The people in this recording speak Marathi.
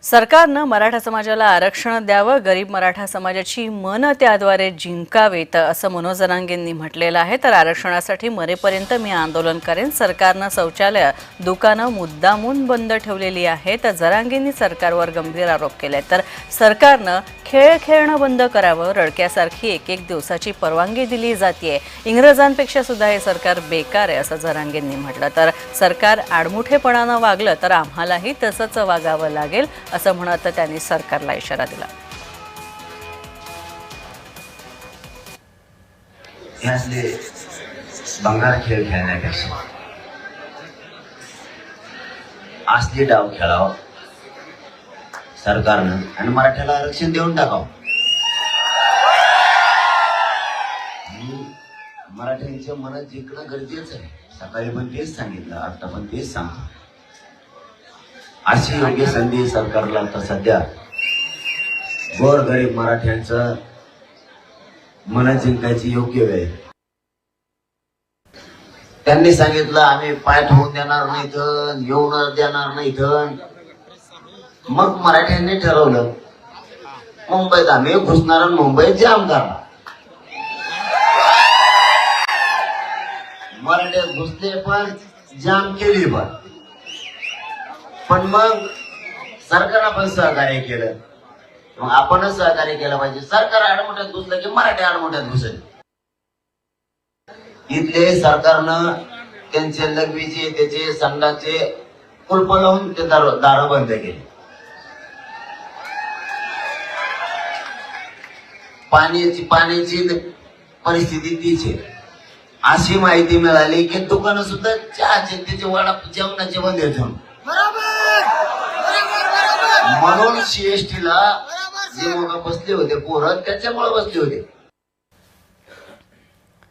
सरकारनं मराठा समाजाला आरक्षण द्यावं, गरीब मराठा समाजाची मनं त्याद्वारे जिंकावीत असं मनोज जरांगेंनी म्हटलेलं आहे। तर आरक्षणासाठी मरेपर्यंत मी आंदोलन करेन। सरकारनं शौचालय दुकानं मुद्दामून बंद ठेवलेली आहेत। जरांगेंनी सरकारवर गंभीर आरोप केले। तर सरकारनं खेळ खेळणं बंद करावं, रडक्यासारखी एक दिवसाची परवानगी दिली जाते। इंग्रजांपेक्षा सुद्धा हे सरकार बेकार आहे असं जरांगेंनी म्हटलं। तर सरकार आडमुठेपणानं वागलं तर आम्हालाही तसंच वागावं लागेल असं म्हणत त्यांनी सरकारला इशारा दिला। यातले बंगाल खेळ खेळण्यापेक्षा असली डाव खेळावं सरकारनं आणि मराठ्याला आरक्षण देऊन टाकावं। मराठ्यांच्या मनात जिंकणं गरजेचं आहे। सकाळी पण तेच सांगितलं, आता पण तेच सांगतो। अशी योग्य संधी सरकारला आता सध्या गोरगरीब मराठ्यांचं मन जिंकायची योग्य वेळ। त्यांनी सांगितलं आम्ही पाय ठेवून देणार नाही, येऊन देणार नाही। मग मराठ्यांनी ठरवलं मुंबईत आम्ही घुसणार, मुंबईत जाम करणार। मराठे घुसले पण जाम केली पण मग सरकारनं पण सहकार्य केलं। मग आपणच सहकार्य केलं पाहिजे। सरकार आडमुठ्यात घुसलं की मराठी आडमुठ्यात घुसेल। इथले सरकारनं त्यांचे लघवीचे त्याचे संघाचे कुलप लावून ते दार बंद केले। पाण्याची परिस्थिती तीच आहे। अशी माहिती मिळाली की दुकानं सुद्धा चहाचे त्याचे वडा जेवणाचे बंद आहेत म्हणून सीएसटीला जे मग बसले होते पोरं त्याच्यामुळे बसले होते।